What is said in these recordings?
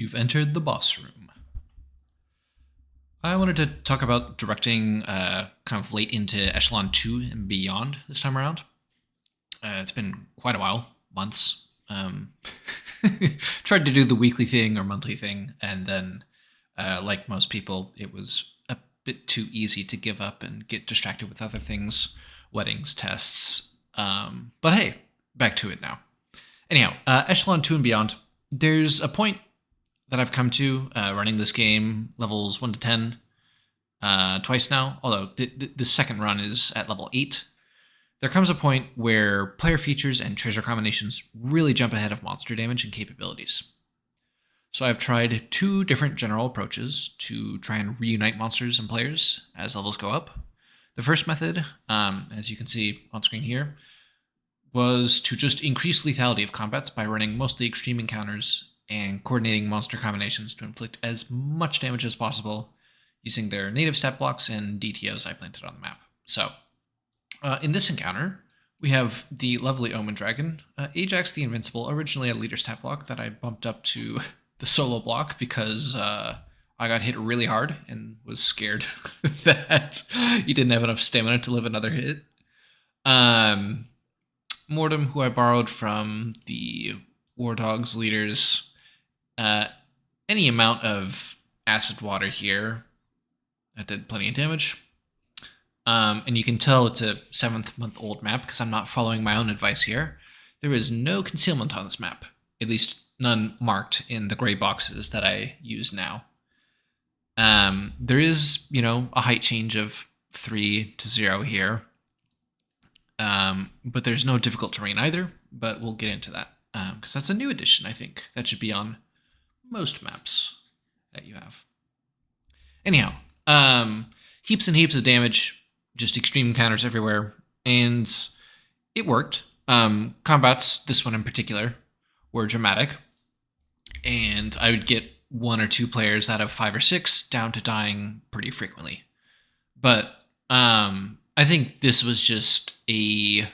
You've entered the boss room. I wanted to talk about directing kind of late into Echelon 2 and beyond this time around. It's been quite a while, months. Tried to do the weekly thing or monthly thing, and then, like most people, it was a bit too easy to give up and get distracted with other things, weddings, tests. But hey, back to it now. Anyhow, Echelon 2 and beyond, there's a point that I've come to running this game levels 1 to 10 twice now, although the second run is at level 8. There comes a point where player features and treasure combinations really jump ahead of monster damage and capabilities. So I've tried 2 different general approaches to try and reunite monsters and players as levels go up. The first method, as you can see on screen here, was to just increase lethality of combats by running mostly extreme encounters and coordinating monster combinations to inflict as much damage as possible using their native stat blocks and DTOs I planted on the map. So, in this encounter, we have the lovely Omen Dragon, Ajax the Invincible, originally a leader stat block that I bumped up to the solo block because I got hit really hard and was scared that he didn't have enough stamina to live another hit. Mortem, who I borrowed from the War Dogs leaders. Any amount of acid water here that did plenty of damage. And you can tell it's a 7th-month-old map because I'm not following my own advice here. There is no concealment on this map, at least none marked in the gray boxes that I use now. There is, a height change of 3 to 0 here. But there's no difficult terrain either, but we'll get into that. Because that's a new addition, I think. That should be on most maps that you have. Anyhow, heaps and heaps of damage, just extreme encounters everywhere, and it worked. Combats, this one in particular, were dramatic, and I would get 1 or 2 players out of 5 or 6 down to dying pretty frequently. But I think this was just a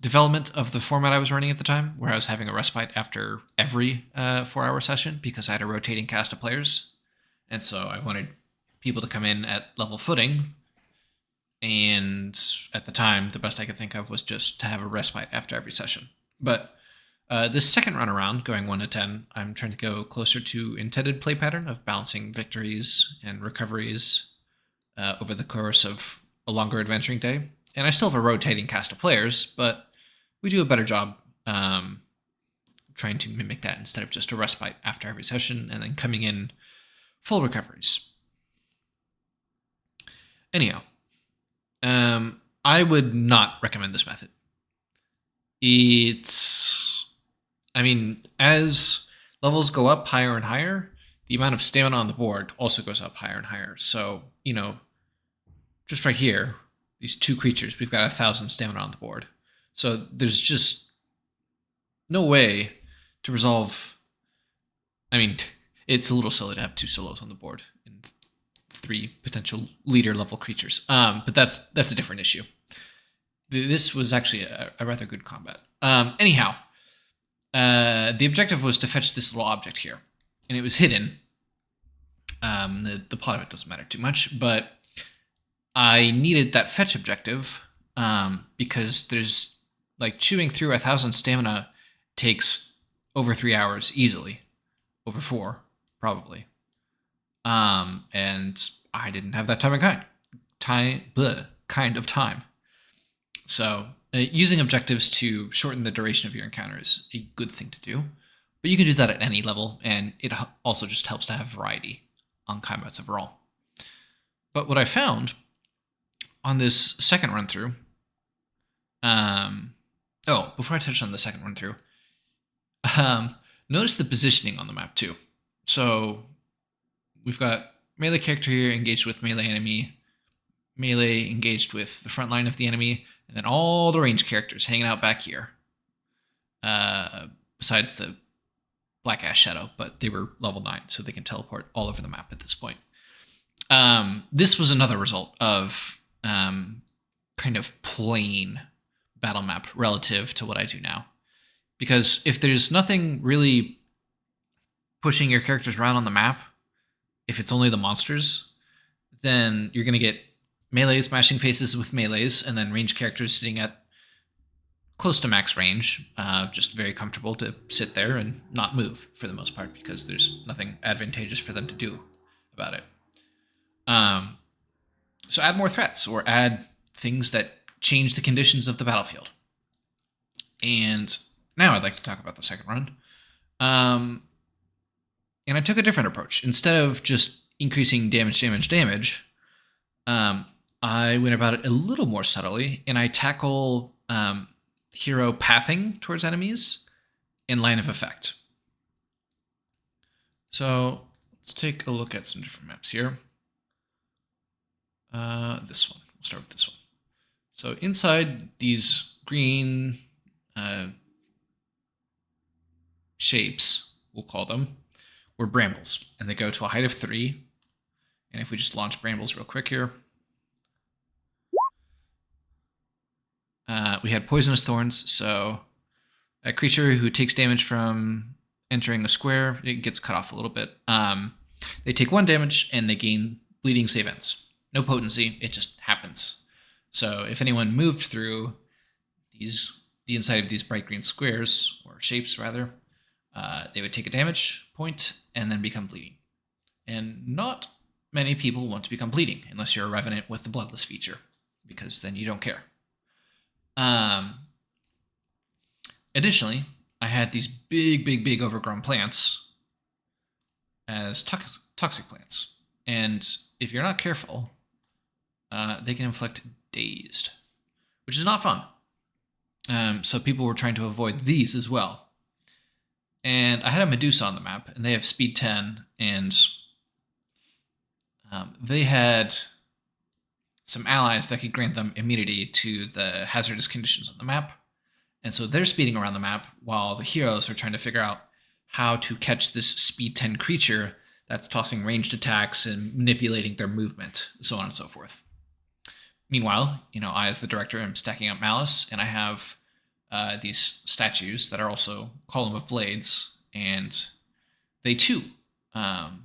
development of the format I was running at the time, where I was having a respite after every 4-hour session because I had a rotating cast of players. And so I wanted people to come in at level footing. And at the time, the best I could think of was just to have a respite after every session. But this second run around, going 1 to 10, I'm trying to go closer to intended play pattern of balancing victories and recoveries over the course of a longer adventuring day. And I still have a rotating cast of players, but we do a better job trying to mimic that instead of just a respite after every session and then coming in full recoveries. Anyhow, I would not recommend this method. As levels go up higher and higher, the amount of stamina on the board also goes up higher and higher. So, just right here, these 2 creatures, we've got 1,000 stamina on the board. So there's just no way to resolve. It's a little silly to have 2 solos on the board and 3 potential leader level creatures. But that's a different issue. This was actually a rather good combat. Anyhow, the objective was to fetch this little object here, and it was hidden. The plot of it doesn't matter too much, but I needed that fetch objective because there's chewing through 1,000 stamina takes over 3 hours easily, over 4 probably, and I didn't have that kind of time. So using objectives to shorten the duration of your encounter is a good thing to do, but you can do that at any level, and it also just helps to have variety on combats overall. But what I found on this second run through, before I touch on the second run through, notice the positioning on the map too. So we've got melee character here engaged with melee enemy, melee engaged with the front line of the enemy, and then all the ranged characters hanging out back here. Besides the Black Ash Shadow, but they were level 9, so they can teleport all over the map at this point. This was another result of kind of plain battle map relative to what I do now. Because if there's nothing really pushing your characters around on the map, if it's only the monsters, then you're going to get melees smashing faces with melees, and then ranged characters sitting at close to max range, just very comfortable to sit there and not move for the most part because there's nothing advantageous for them to do about it. So add more threats or add things that change the conditions of the battlefield. And now I'd like to talk about the second run. And I took a different approach. Instead of just increasing damage, I went about it a little more subtly, and I tackle hero pathing towards enemies in line of effect. So let's take a look at some different maps here. This one. We'll start with this one. So inside these green shapes, we'll call them, were brambles, and they go to a height of 3. And if we just launch brambles real quick here, we had poisonous thorns, so a creature who takes damage from entering a square, it gets cut off a little bit. They take 1 damage and they gain bleeding save ends. No potency, it just happens. So if anyone moved through the inside of these bright green squares, or shapes rather, they would take a damage point and then become bleeding. And not many people want to become bleeding unless you're a revenant with the bloodless feature, because then you don't care. Additionally, I had these big overgrown plants as toxic plants. And if you're not careful, they can inflict dazed, which is not fun. So people were trying to avoid these as well. And I had a Medusa on the map, and they have speed 10, and they had some allies that could grant them immunity to the hazardous conditions on the map. And so they're speeding around the map while the heroes are trying to figure out how to catch this speed 10 creature that's tossing ranged attacks and manipulating their movement, so on and so forth. Meanwhile, I as the director am stacking up malice, and I have these statues that are also column of blades, and they too can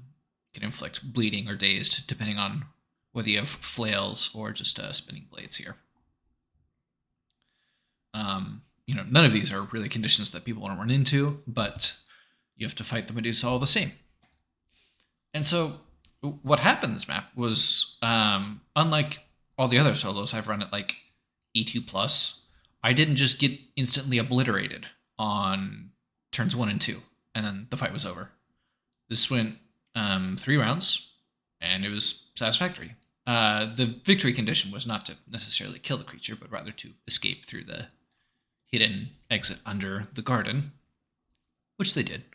inflict bleeding or dazed, depending on whether you have flails or just spinning blades here. None of these are really conditions that people want to run into, but you have to fight the Medusa all the same. And so what happened this map was, unlike all the other solos I've run at like E2+, I didn't just get instantly obliterated on turns 1 and 2, and then the fight was over. This went 3 rounds, and it was satisfactory. The victory condition was not to necessarily kill the creature, but rather to escape through the hidden exit under the garden, which they did,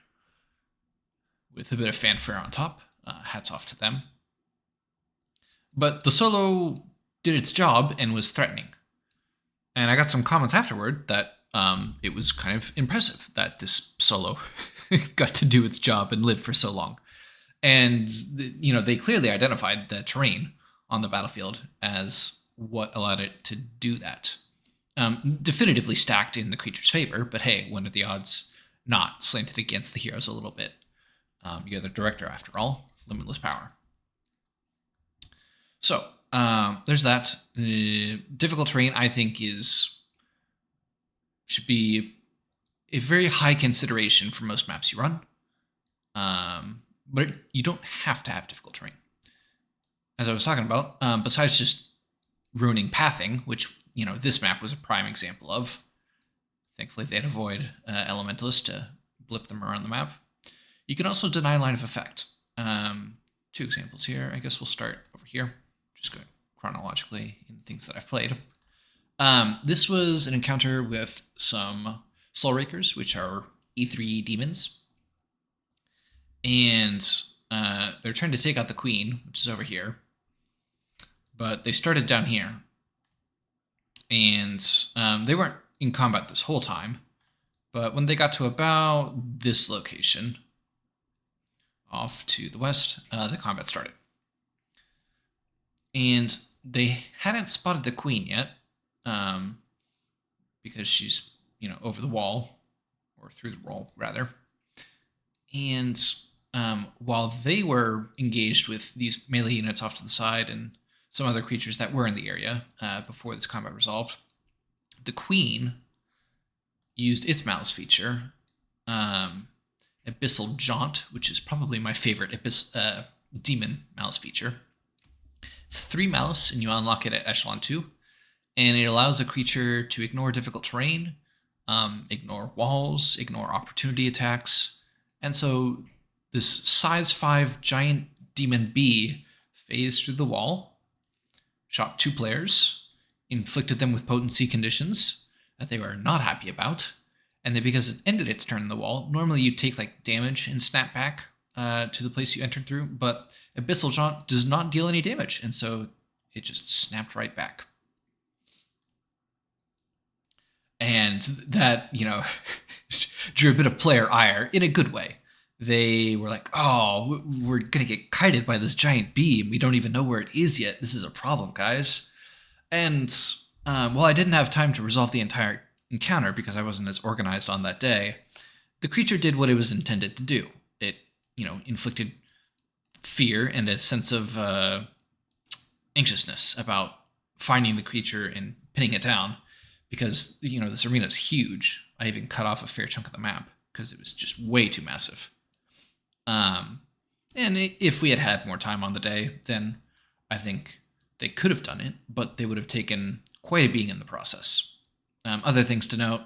with a bit of fanfare on top. Hats off to them. But the solo did its job and was threatening. And I got some comments afterward that it was kind of impressive that this solo got to do its job and live for so long. And, they clearly identified the terrain on the battlefield as what allowed it to do that. Definitively stacked in the creature's favor, but hey, when are the odds not slanted against the heroes a little bit? You're the director, after all. Limitless power. So, there's that. Difficult terrain, I think, should be a very high consideration for most maps you run. But you don't have to have difficult terrain. As I was talking about, besides just ruining pathing, which, this map was a prime example of. Thankfully, they had avoid elementalists to blip them around the map. You can also deny line of effect. 2 examples here. I guess we'll start over here. Just going chronologically in things that I've played. This was an encounter with some Soul Rakers, which are E3 demons. And they're trying to take out the queen, which is over here. But they started down here. And they weren't in combat this whole time. But when they got to about this location, off to the west, the combat started. And they hadn't spotted the queen yet, because she's, over the wall, or through the roll rather. And while they were engaged with these melee units off to the side and some other creatures that were in the area before this combat resolved, the queen used its malice feature, Abyssal Jaunt, which is probably my favorite demon malice feature. It's 3 malice, and you unlock it at Echelon 2, and it allows a creature to ignore difficult terrain, ignore walls, ignore opportunity attacks, and so this size 5 giant demon bee phased through the wall, shot 2 players, inflicted them with potency conditions that they were not happy about, and then because it ended its turn in the wall, normally you take like damage and snap back to the place you entered through, but Abyssal Jaunt does not deal any damage, and so it just snapped right back. And that, drew a bit of player ire in a good way. They were like, oh, we're going to get kited by this giant bee, and we don't even know where it is yet. This is a problem, guys. And while I didn't have time to resolve the entire encounter because I wasn't as organized on that day, the creature did what it was intended to do. It, inflicted fear and a sense of anxiousness about finding the creature and pinning it down because, this arena is huge. I even cut off a fair chunk of the map because it was just way too massive. And if we had had more time on the day, then I think they could have done it, but they would have taken quite a beating in the process. Other things to note,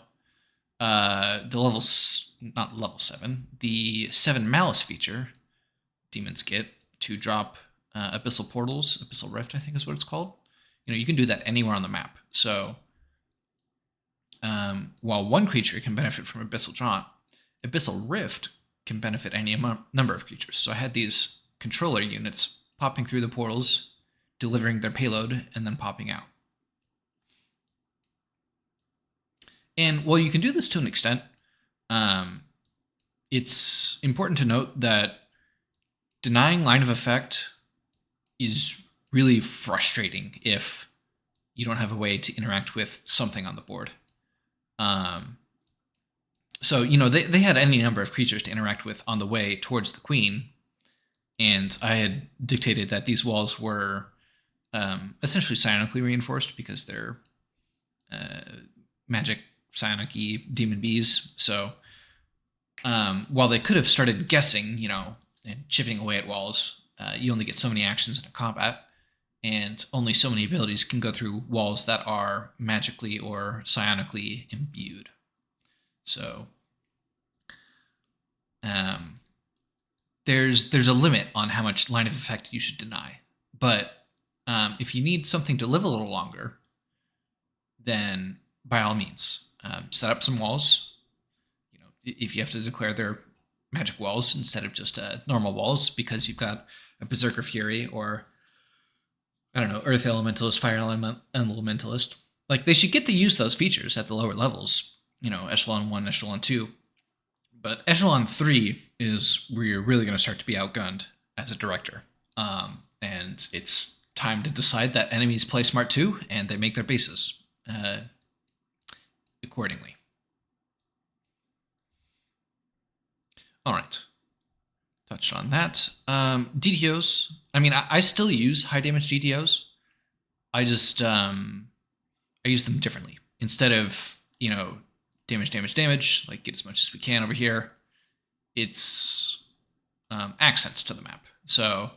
the not level 7, the 7 Malice feature, demons get to drop Abyssal Portals, Abyssal Rift, I think is what it's called. You can do that anywhere on the map. So while one creature can benefit from Abyssal Jaunt, Abyssal Rift can benefit any number of creatures. So I had these controller units popping through the portals, delivering their payload, and then popping out. And while you can do this to an extent, it's important to note that denying line of effect is really frustrating if you don't have a way to interact with something on the board. So, they had any number of creatures to interact with on the way towards the queen, and I had dictated that these walls were essentially psionically reinforced because they're magic psionic-y demon bees. So while they could have started guessing, and chipping away at walls, you only get so many actions in a combat, and only so many abilities can go through walls that are magically or psionically imbued. So there's a limit on how much line of effect you should deny. But if you need something to live a little longer, then by all means, set up some walls. If you have to declare they're magic walls instead of just normal walls because you've got a Berserker Fury or, I don't know, Earth Elementalist, Fire Elementalist. Like, they should get to use those features at the lower levels, Echelon 1, Echelon 2. But Echelon 3 is where you're really going to start to be outgunned as a director. And it's time to decide that enemies play smart too, and they make their bases accordingly. All right. Touched on that. DTOs. I mean, I still use high damage DTOs. I just I use them differently. Instead of, damage, like get as much as we can over here, it's accents to the map. So,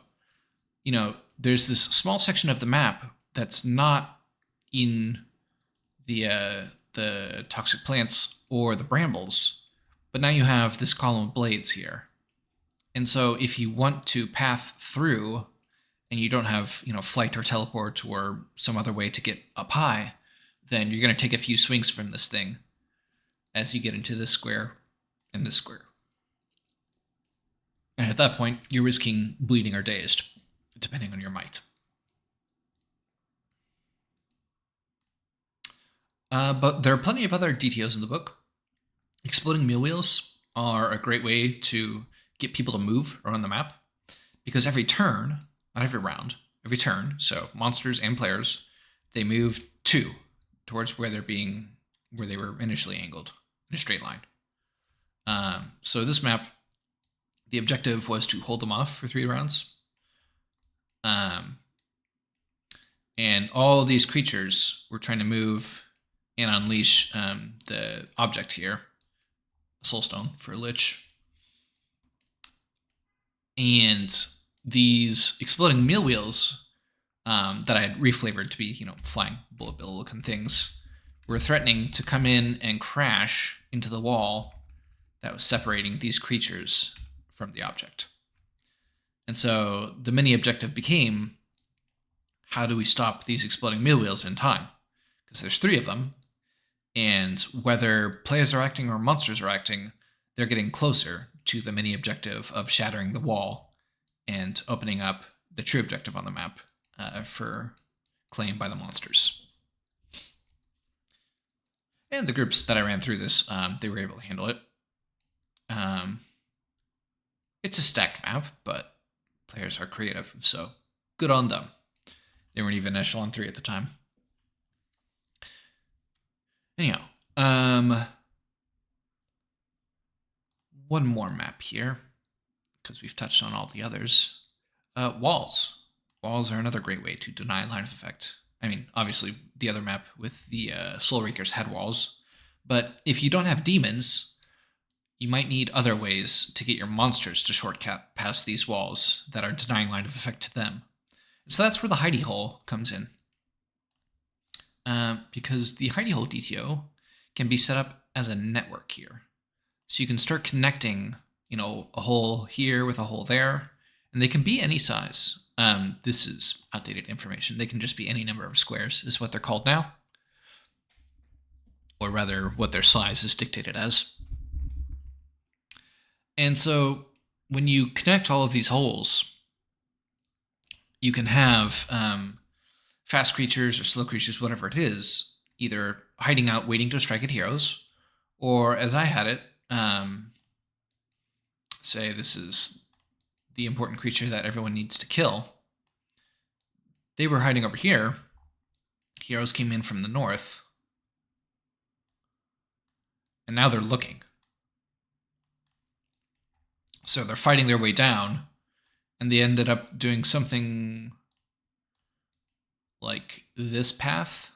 there's this small section of the map that's not in the toxic plants or the brambles, but now you have this column of blades here. And so if you want to path through and you don't have, flight or teleport or some other way to get up high, then you're going to take a few swings from this thing as you get into this square and this square. And at that point, you're risking bleeding or dazed, depending on your might. But there are plenty of other DTOs in the book. Exploding mill wheels are a great way to get people to move around the map, because every turn, not every round, every turn, so monsters and players, they move 2 towards where they were initially angled in a straight line. So this map, the objective was to hold them off for 3 rounds. And all these creatures were trying to move and unleash the object here, a soulstone for a lich. And these exploding meal wheels that I had reflavored to be, flying bullet bill looking things, were threatening to come in and crash into the wall that was separating these creatures from the object. And so the mini objective became, how do we stop these exploding meal wheels in time? Because there's 3 of them, and whether players are acting or monsters are acting, they're getting closer to the mini objective of shattering the wall and opening up the true objective on the map for claim by the monsters. And the groups that I ran through this, they were able to handle it. It's a stacked map, but players are creative, so good on them. They weren't even Echelon 3 at the time. Anyhow, one more map here, because we've touched on all the others. Walls. Walls are another great way to deny line of effect. I mean, obviously, the other map with the Soul Reekers had walls, but if you don't have demons, you might need other ways to get your monsters to shortcut past these walls that are denying line of effect to them. So that's where the hidey hole comes in. Because the hidey hole DTO can be set up as a network here. So you can start connecting, a hole here with a hole there, and they can be any size. This is outdated information. They can just be any number of squares, is what they're called now. Or rather, what their size is dictated as. And so when you connect all of these holes, you can have fast creatures or slow creatures, whatever it is, either hiding out, waiting to strike at heroes, or as I had it, say this is the important creature that everyone needs to kill. They were hiding over here. Heroes came in from the north, and now they're looking. So they're fighting their way down, and they ended up doing something like this path,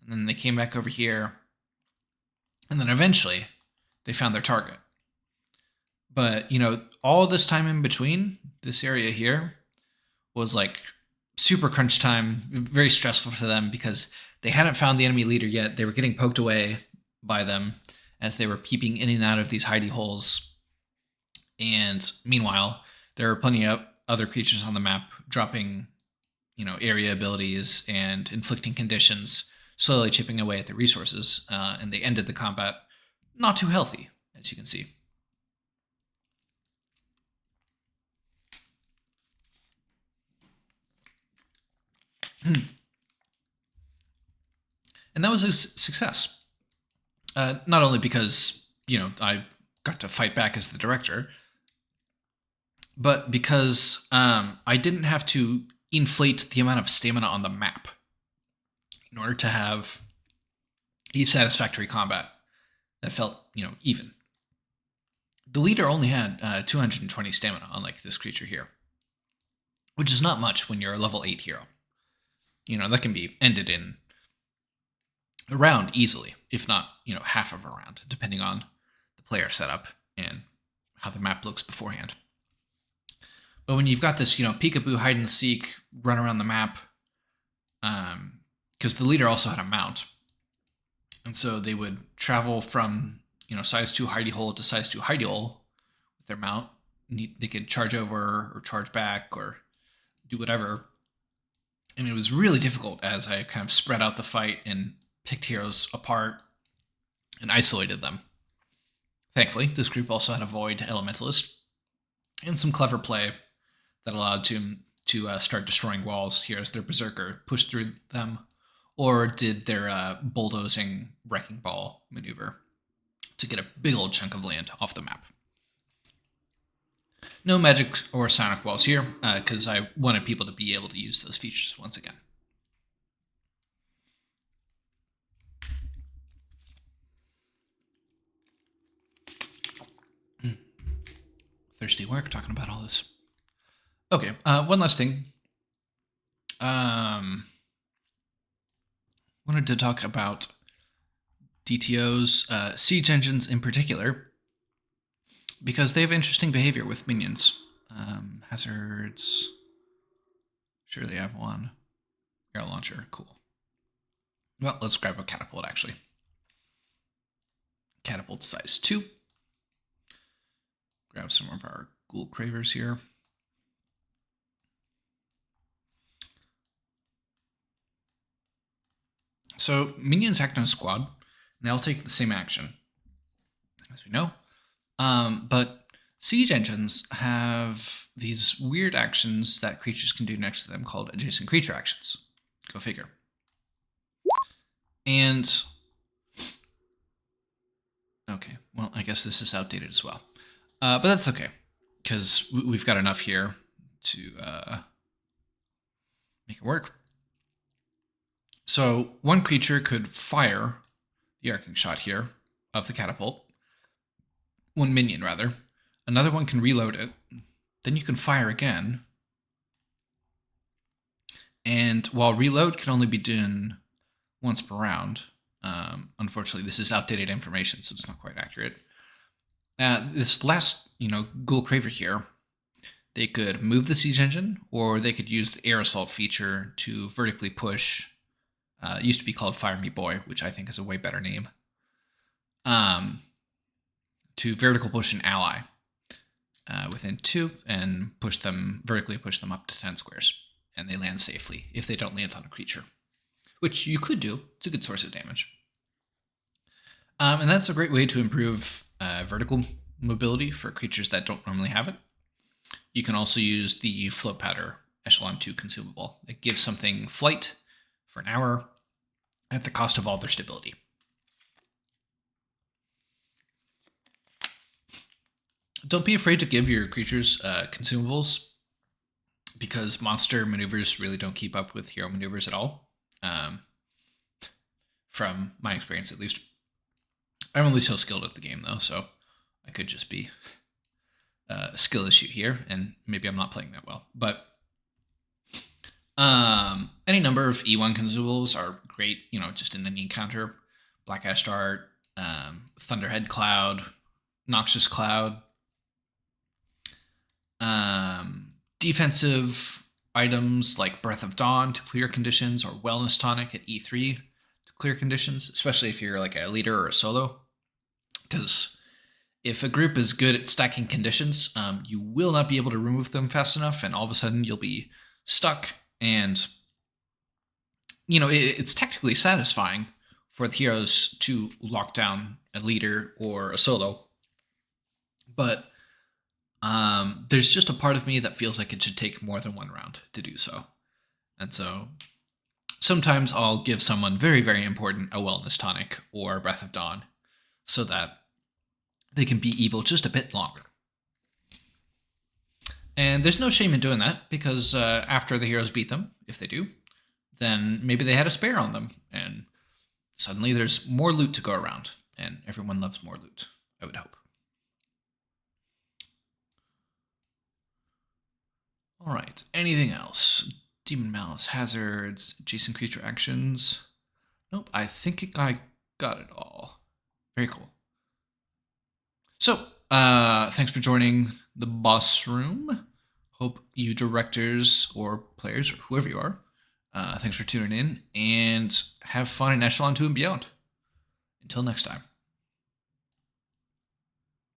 and then they came back over here, and then eventually they found their target. But, all this time in between, this area here was like super crunch time, very stressful for them because they hadn't found the enemy leader yet. They were getting poked away by them as they were peeping in and out of these hidey holes. And meanwhile, there are plenty of other creatures on the map dropping, area abilities and inflicting conditions, slowly chipping away at the resources. And they ended the combat not too healthy, as you can see. And that was a success. Not only because, I got to fight back as the director, but because I didn't have to inflate the amount of stamina on the map in order to have a satisfactory combat that felt, even. The leader only had 220 stamina, unlike this creature here, which is not much when you're a level 8 hero. That can be ended in a round easily, if not, half of a round, depending on the player setup and how the map looks beforehand. But when you've got this, peekaboo, hide and seek, run around the map, because the leader also had a mount. And so they would travel from, size 2 hidey hole to size 2 hidey hole with their mount. They could charge over or charge back or do whatever. And it was really difficult as I kind of spread out the fight and picked heroes apart and isolated them. Thankfully, this group also had a Void Elementalist and some clever play that allowed him to start destroying walls here as their Berserker pushed through them, or did their bulldozing Wrecking Ball maneuver to get a big old chunk of land off the map. No magic or sonic walls here, because I wanted people to be able to use those features once again. thirsty work talking about all this. Okay, one last thing. Wanted to talk about DTOs, siege engines in particular, because they have interesting behavior with minions. Hazards. Surely I have one. Arrow launcher, cool. Well, let's grab a catapult, actually. Catapult size 2. Grab some of our ghoul cravers here. So minions act in a squad, and they'll take the same action, as we know. But siege engines have these weird actions that creatures can do next to them called adjacent creature actions. Go figure. And okay, well, I guess this is outdated as well. But that's okay, because we've got enough here to make it work. So one creature could fire the arcing shot here of the catapult. One minion, rather. Another one can reload it. Then you can fire again. And while reload can only be done once per round, unfortunately, this is outdated information, so it's not quite accurate. This last, ghoul craver here, they could move the siege engine, or they could use the air assault feature to vertically push. It used to be called Fire Me Boy, which I think is a way better name. To vertical push an ally within 2 and vertically push them up to 10 squares. And they land safely if they don't land on a creature, which you could do. It's a good source of damage. And that's a great way to improve vertical mobility for creatures that don't normally have it. You can also use the float powder echelon 2 consumable. It gives something flight for an hour at the cost of all their stability. Don't be afraid to give your creatures consumables, because monster maneuvers really don't keep up with hero maneuvers at all. From my experience, at least. I'm only so skilled at the game, though, so I could just be a skill issue here, and maybe I'm not playing that well. But any number of E1 consumables are great, just in any encounter. Black Ash Dart, Thunderhead Cloud, Noxious Cloud. Defensive items like Breath of Dawn to clear conditions, or Wellness Tonic at E3 to clear conditions, especially if you're like a leader or a solo. Because if a group is good at stacking conditions, you will not be able to remove them fast enough, and all of a sudden you'll be stuck. And, it's technically satisfying for the heroes to lock down a leader or a solo. But there's just a part of me that feels like it should take more than one round to do so. And so sometimes I'll give someone very, very important a Wellness Tonic or Breath of Dawn so that they can be evil just a bit longer. And there's no shame in doing that, because after the heroes beat them, if they do, then maybe they had a spare on them, and suddenly there's more loot to go around, and everyone loves more loot, I would hope. All right, anything else? Demon Malice, hazards, adjacent creature actions. Nope, I think I got it all. Very cool. So, thanks for joining the boss room. Hope you directors or players or whoever you are, thanks for tuning in, and have fun in Echelon 2 and beyond. Until next time.